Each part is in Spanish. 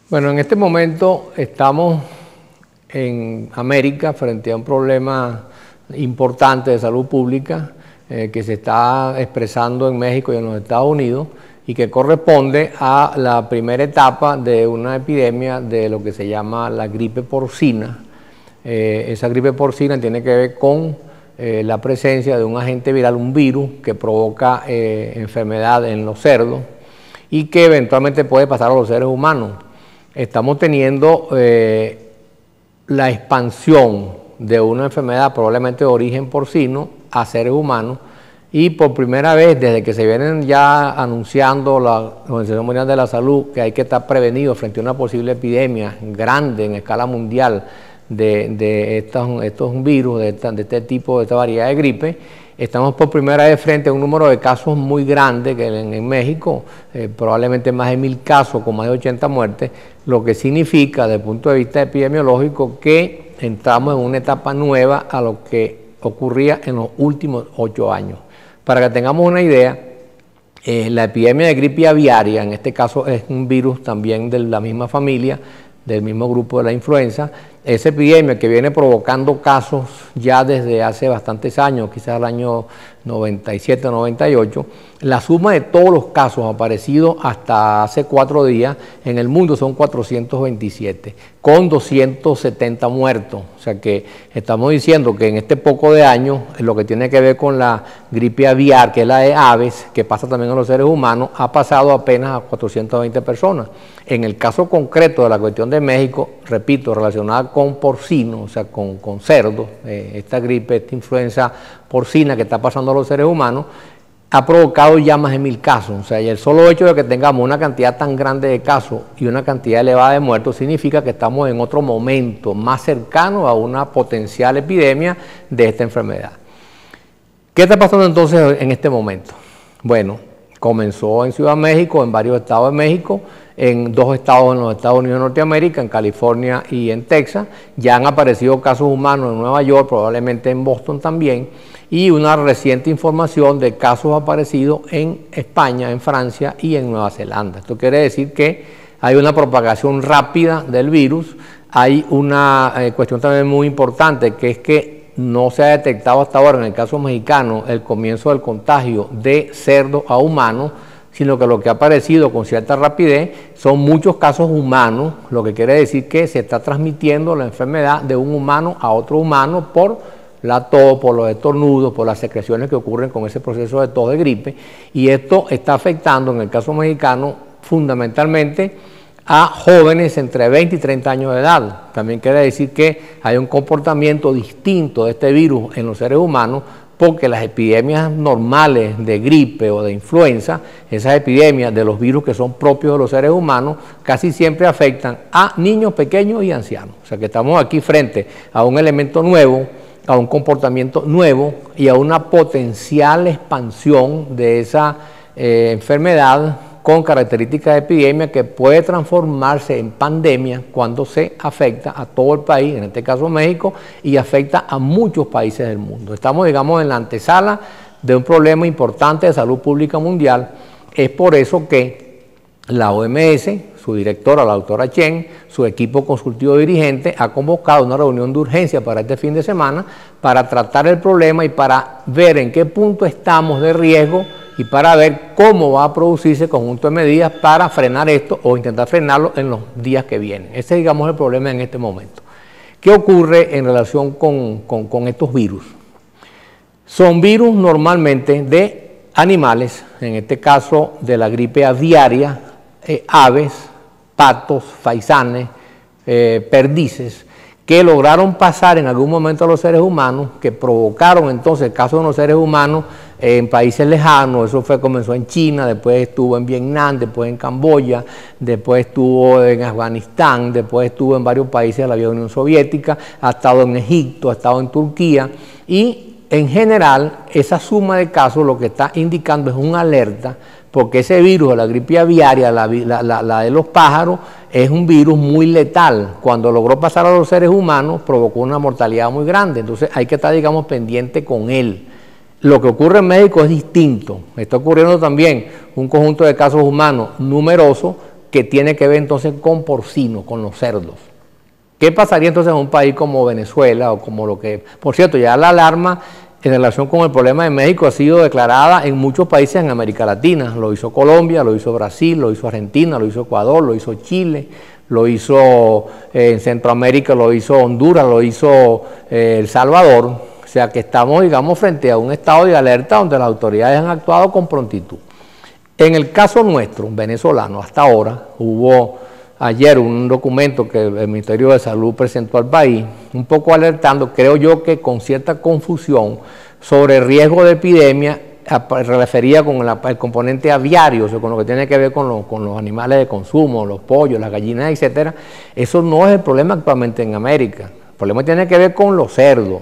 Bueno, en este momento estamos en América frente a un problema importante de salud pública que se está expresando en México y en los Estados Unidos y que corresponde a la primera etapa de una epidemia de lo que se llama la gripe porcina. Esa gripe porcina tiene que ver con la presencia de un agente viral, un virus que provoca enfermedad en los cerdos y que eventualmente puede pasar a los seres humanos. Estamos teniendo la expansión de una enfermedad probablemente de origen porcino a seres humanos y por primera vez desde que se vienen ya anunciando la Organización Mundial de la Salud que hay que estar prevenido frente a una posible epidemia grande en escala mundial de estos virus, de este tipo, de esta variedad de gripe. Estamos por primera vez frente a un número de casos muy grande que en México, probablemente más de 1000 casos con más de 80 muertes, lo que significa desde el punto de vista epidemiológico que entramos en una etapa nueva a lo que ocurría en los últimos 8 años. Para que tengamos una idea, la epidemia de gripe aviaria, en este caso es un virus también de la misma familia, del mismo grupo de la influenza. Esa epidemia que viene provocando casos ya desde hace bastantes años, quizás el año 97 o 98, la suma de todos los casos aparecidos hasta hace 4 días en el mundo son 427, con 270 muertos. O sea que estamos diciendo que en este poco de años, lo que tiene que ver con la gripe aviar, que es la de aves, que pasa también a los seres humanos, ha pasado apenas a 420 personas. En el caso concreto de la cuestión de México, repito, relacionada con porcino, o sea, con cerdos, esta gripe, esta influenza porcina que está pasando a los seres humanos, ha provocado ya más de 1000 casos. O sea, y el solo hecho de que tengamos una cantidad tan grande de casos y una cantidad elevada de muertos significa que estamos en otro momento más cercano a una potencial epidemia de esta enfermedad. ¿Qué está pasando entonces en este momento? Bueno, comenzó en Ciudad de México, en varios estados de México, en 2 estados en los Estados Unidos de Norteamérica, en California y en Texas. Ya han aparecido casos humanos en Nueva York, probablemente en Boston también, y una reciente información de casos aparecidos en España, en Francia y en Nueva Zelanda. Esto quiere decir que hay una propagación rápida del virus. Hay una cuestión también muy importante, que es que no se ha detectado hasta ahora en el caso mexicano el comienzo del contagio de cerdo a humano, sino que lo que ha aparecido con cierta rapidez son muchos casos humanos, lo que quiere decir que se está transmitiendo la enfermedad de un humano a otro humano por la tos, por los estornudos, por las secreciones que ocurren con ese proceso de tos de gripe, y esto está afectando en el caso mexicano fundamentalmente a jóvenes entre 20 y 30 años de edad. También quiere decir que hay un comportamiento distinto de este virus en los seres humanos, porque las epidemias normales de gripe o de influenza, esas epidemias de los virus que son propios de los seres humanos, casi siempre afectan a niños pequeños y ancianos. O sea que estamos aquí frente a un elemento nuevo, a un comportamiento nuevo y a una potencial expansión de esa enfermedad con características de epidemia que puede transformarse en pandemia cuando se afecta a todo el país, en este caso México, y afecta a muchos países del mundo. Estamos, digamos, en la antesala de un problema importante de salud pública mundial. Es por eso que la OMS, su directora, la doctora Chen, su equipo consultivo dirigente, ha convocado una reunión de urgencia para este fin de semana para tratar el problema y para ver en qué punto estamos de riesgo y para ver cómo va a producirse el conjunto de medidas para frenar esto o intentar frenarlo en los días que vienen. Ese es, digamos, el problema en este momento. ¿Qué ocurre en relación con estos virus? Son virus normalmente de animales, en este caso de la gripe aviaria, aves, patos, faisanes, perdices, que lograron pasar en algún momento a los seres humanos, que provocaron entonces el caso de los seres humanos en países lejanos. Eso comenzó en China, después estuvo en Vietnam, después en Camboya, después estuvo en Afganistán, después estuvo en varios países de la vieja Unión Soviética, ha estado en Egipto, ha estado en Turquía, y en general esa suma de casos lo que está indicando es una alerta, porque ese virus de la gripe aviaria, la de los pájaros, es un virus muy letal. Cuando logró pasar a los seres humanos, provocó una mortalidad muy grande. Entonces hay que estar, digamos, pendiente con él. Lo que ocurre en México es distinto. Está ocurriendo también un conjunto de casos humanos numerosos, que tiene que ver entonces con porcino, con los cerdos. ¿Qué pasaría entonces en un país como Venezuela o como lo que... Por cierto, ya la alarma en relación con el problema de México ha sido declarada en muchos países en América Latina. Lo hizo Colombia, lo hizo Brasil, lo hizo Argentina, lo hizo Ecuador, lo hizo Chile, lo hizo en Centroamérica, lo hizo Honduras, lo hizo El Salvador. O sea que estamos, digamos, frente a un estado de alerta donde las autoridades han actuado con prontitud. En el caso nuestro, venezolano, hasta ahora, hubo ayer un documento que el Ministerio de Salud presentó al país, un poco alertando, creo yo que con cierta confusión, sobre el riesgo de epidemia, refería con el componente aviario, o sea, con lo que tiene que ver con los animales de consumo, los pollos, las gallinas, etcétera. Eso no es el problema actualmente en América. El problema tiene que ver con los cerdos.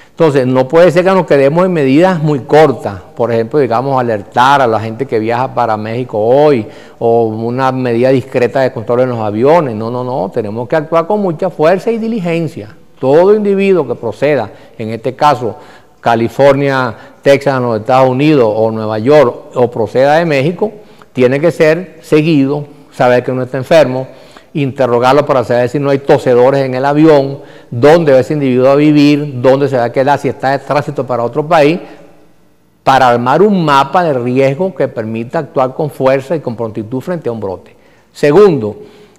Entonces, no puede ser que nos quedemos en medidas muy cortas, por ejemplo, digamos, alertar a la gente que viaja para México hoy, o una medida discreta de control en los aviones. No, tenemos que actuar con mucha fuerza y diligencia. Todo individuo que proceda, en este caso, California, Texas, en los Estados Unidos, o Nueva York, o proceda de México, tiene que ser seguido, saber que no está enfermo, interrogarlo para saber si no hay tosedores en el avión, dónde va ese individuo a vivir, dónde se va a quedar, si está de tránsito para otro país, para armar un mapa de riesgo que permita actuar con fuerza y con prontitud frente a un brote. Segundo,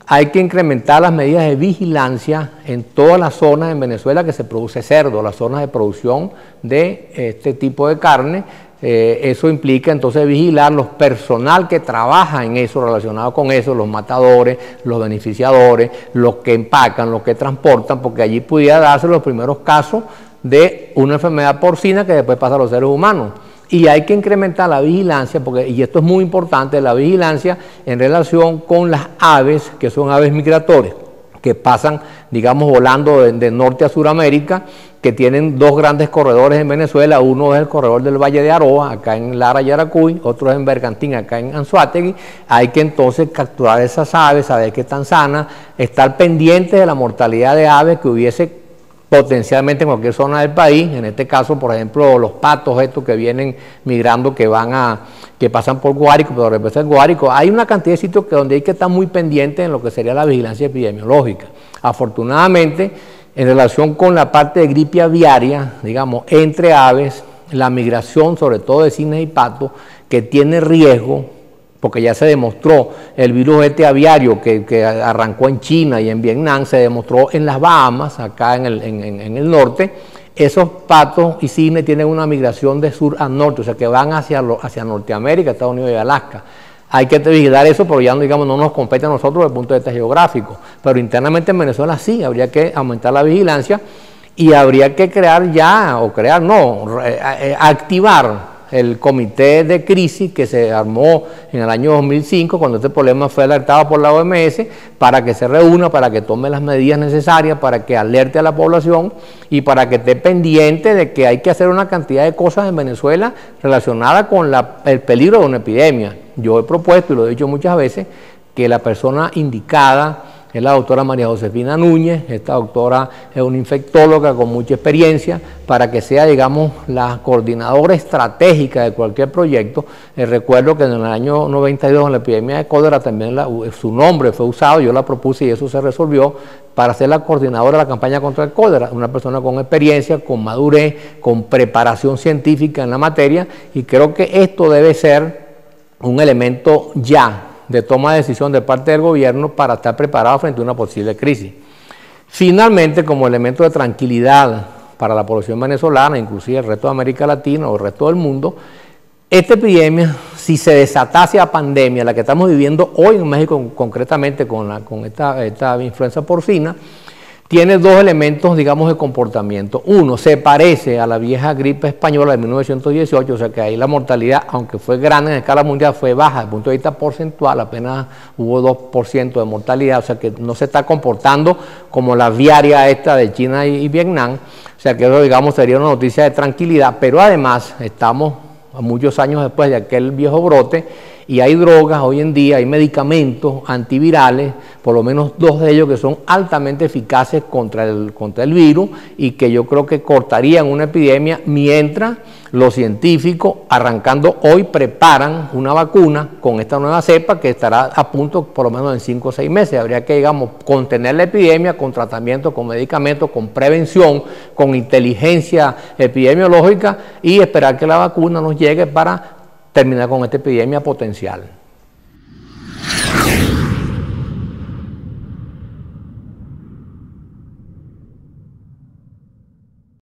hay que incrementar las medidas de vigilancia en todas las zonas en Venezuela que se produce cerdo, las zonas de producción de este tipo de carne. Eso implica entonces vigilar los personal que trabaja en eso, relacionado con eso, los matadores, los beneficiadores, los que empacan, los que transportan, porque allí pudiera darse los primeros casos de una enfermedad porcina que después pasa a los seres humanos. Y hay que incrementar la vigilancia, y esto es muy importante, la vigilancia en relación con las aves, que son aves migratorias, que pasan, digamos, volando de norte a Suramérica, que tienen dos grandes corredores en Venezuela. Uno es el corredor del Valle de Aroa, acá en Lara, Yaracuy, otro es en Bergantín, acá en Anzoátegui. Hay que entonces capturar esas aves, saber que están sanas, estar pendiente de la mortalidad de aves que hubiese potencialmente en cualquier zona del país. En este caso, por ejemplo, los patos estos que vienen migrando, que pasan por Guárico, pero regresa el Guárico. Hay una cantidad de sitios donde hay que estar muy pendiente en lo que sería la vigilancia epidemiológica. Afortunadamente, en relación con la parte de gripe aviaria, digamos, entre aves, la migración, sobre todo de cines y patos, que tiene riesgo, porque ya se demostró el virus aviario que arrancó en China y en Vietnam, se demostró en las Bahamas, acá en el norte. Esos patos y cisnes tienen una migración de sur a norte, o sea que van hacia Norteamérica, Estados Unidos y Alaska. Hay que vigilar eso, pero ya digamos, no nos compete a nosotros desde el punto de vista geográfico. Pero internamente en Venezuela sí, habría que aumentar la vigilancia y habría que activar el comité de crisis que se armó en el año 2005, cuando este problema fue alertado por la OMS, para que se reúna, para que tome las medidas necesarias, para que alerte a la población y para que esté pendiente de que hay que hacer una cantidad de cosas en Venezuela relacionadas con el peligro de una epidemia. Yo he propuesto, y lo he dicho muchas veces, que la persona indicada es la doctora María Josefina Núñez. Esta doctora es una infectóloga con mucha experiencia para que sea, digamos, la coordinadora estratégica de cualquier proyecto. Recuerdo que en el año 92, en la epidemia de cólera, también su nombre fue usado, yo la propuse y eso se resolvió, para ser la coordinadora de la campaña contra el cólera, una persona con experiencia, con madurez, con preparación científica en la materia, y creo que esto debe ser un elemento ya de toma de decisión de parte del gobierno para estar preparado frente a una posible crisis. Finalmente, como elemento de tranquilidad para la población venezolana, inclusive el resto de América Latina o el resto del mundo, esta epidemia, si se desatase a pandemia, la que estamos viviendo hoy en México, concretamente con esta influenza porcina, tiene dos elementos, digamos, de comportamiento. Uno, se parece a la vieja gripe española de 1918, o sea que ahí la mortalidad, aunque fue grande en escala mundial, fue baja desde el punto de vista porcentual, apenas hubo 2% de mortalidad, o sea que no se está comportando como la aviaria esta de China y Vietnam, o sea que eso, digamos, sería una noticia de tranquilidad, pero además estamos a muchos años después de aquel viejo brote, y hay drogas hoy en día, hay medicamentos antivirales, por lo menos 2 de ellos que son altamente eficaces contra el virus y que yo creo que cortarían una epidemia mientras los científicos, arrancando hoy, preparan una vacuna con esta nueva cepa que estará a punto por lo menos en 5 o 6 meses. Habría que, digamos, contener la epidemia con tratamiento, con medicamentos, con prevención, con inteligencia epidemiológica y esperar que la vacuna nos llegue para terminar con esta epidemia potencial.